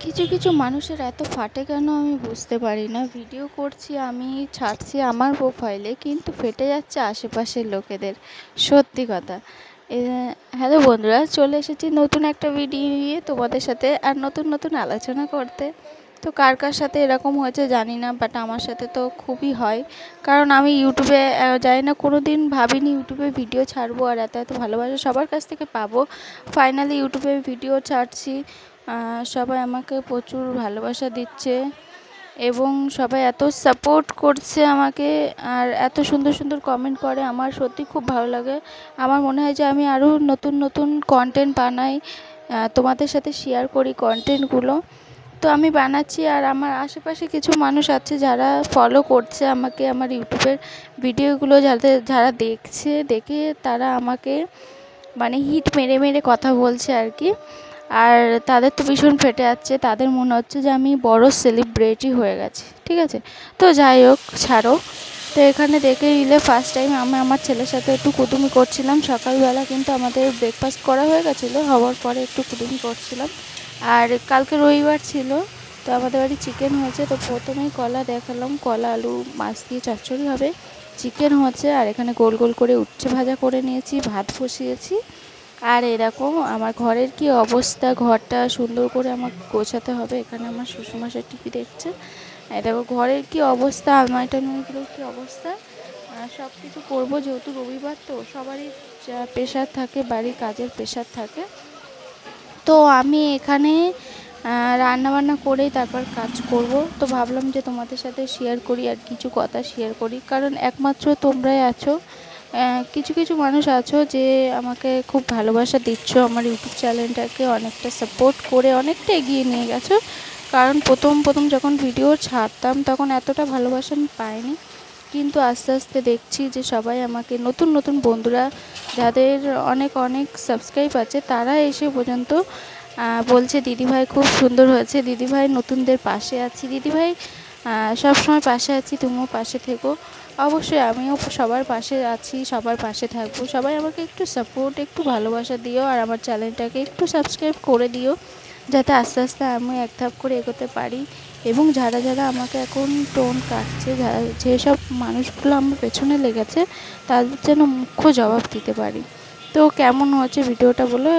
কিছু কিছু মানুষের এত ফাটে কেন আমি বুঝতে পারি না। ভিডিও করছি, আমি ছাড়ছি আমার প্রোফাইলে, কিন্তু ফেটে যাচ্ছে আশেপাশের লোকেদের। সত্যি কথা। এ হ্যালো বন্ধুরা, চলে এসেছি নতুন একটা ভিডিও নিয়ে তোমাদের সাথে আর নতুন নতুন আলোচনা করতে। তো কার কার সাথে এরকম হয়েছে জানি না, বাট আমার সাথে তো খুবই হয়। কারণ আমি ইউটিউবে জানি না, কোনো দিন ভাবিনি ইউটিউবে ভিডিও ছাড়বো আর এত এত ভালোবাসা সবার কাছ থেকে পাবো। ফাইনালি ইউটিউবে ভিডিও ছাড়ছি, সবাই আমাকে প্রচুর ভালোবাসা দিচ্ছে এবং সবাই এত সাপোর্ট করছে আমাকে, আর এত সুন্দর সুন্দর কমেন্ট করে। আমার সত্যি খুব ভালো লাগে। আমার মনে হয় যে আমি আরও নতুন নতুন কন্টেন্ট বানাই, তোমাদের সাথে শেয়ার করি কন্টেন্টগুলো। তো আমি বানাচ্ছি, আর আমার আশেপাশে কিছু মানুষ আছে যারা ফলো করছে আমাকে, আমার ইউটিউবের ভিডিওগুলো যারা দেখে তারা আমাকে মানে হিট মেরে মেরে কথা বলছে আর কি। আর তাদের তো ভীষণ ফেটে যাচ্ছে, তাদের মনে হচ্ছে যে আমি বড় সেলিব্রিটি হয়ে গেছি, ঠিক আছে। তো যাই হোক, ছাড়ো। তো এখানে দেখে নিলে ফার্স্ট টাইম আমি আমার ছেলের সাথে একটু কুটুমি করছিলাম সকালবেলা, কিন্তু আমাদের ব্রেকফাস্ট করা হয়ে গেছিলো, হওয়ার পরে একটু কুটুমি করছিলাম। আর কালকে রবিবার ছিল, তো আমাদের বাড়ি চিকেন হয়েছে। তো প্রথমেই কলা দেখালাম, কলা আলু মাছ দিয়ে চচ্চড়ি হবে, চিকেন হচ্ছে, আর এখানে গোল গোল করে উচ্ছে ভাজা করে নিয়েছি, ভাত বসিয়েছি। আর এরকম আমার ঘরের কি অবস্থা, ঘরটা সুন্দর করে আমাকে গোছাতে হবে। এখানে আমার শ্বশুরমশাই টিভি দেখছে। দেখো ঘরের কি অবস্থা, আলমারিগুলোর কি অবস্থা। সব কিছু করবো, যেহেতু রবিবার তো সবারই প্রেশার থাকে, বাড়ির কাজের প্রেশার থাকে। তো আমি এখানে রান্নাবান্না করেই তারপর কাজ করব। তো ভাবলাম যে তোমাদের সাথে শেয়ার করি, আর কিছু কথা শেয়ার করি, কারণ একমাত্র তোমরাই আছো। কিছু কিছু মানুষ আছো যে আমাকে খুব ভালোবাসা দিচ্ছ, আমার ইউটিউব চ্যানেলটাকে অনেকটা সাপোর্ট করে অনেকটা এগিয়ে নিয়ে গেছো। কারণ প্রথম যখন ভিডিও ছাড়তাম তখন এতটা ভালোবাসা আমি পাইনি, কিন্তু আস্তে আস্তে দেখছি যে সবাই আমাকে, নতুন নতুন বন্ধুরা যাদের অনেক অনেক সাবস্ক্রাইব আছে, তারা এসে পর্যন্ত বলছে দিদিভাই খুব সুন্দর হয়েছে, দিদিভাই নতুনদের পাশে আছি, দিদিভাই সবসময় পাশে আছি, তুমিও পাশে থেকো। অবশ্যই আমিও সবার পাশে আছি, সবার পাশে থাকবো। সবাই আমাকে একটু সাপোর্ট, একটু ভালোবাসা দিও, আর আমার চ্যানেলটাকে একটু সাবস্ক্রাইব করে দিও, যাতে আস্তে আস্তে আমি এক ধাপ করে এগোতে পারি। এবং যারা যারা আমাকে এখন টোন কাটছে, যেসব মানুষগুলো আমার পেছনে লেগেছে, তাদের যেন মুখ্য জবাব দিতে পারি। তো কেমন হচ্ছে ভিডিওটা বলে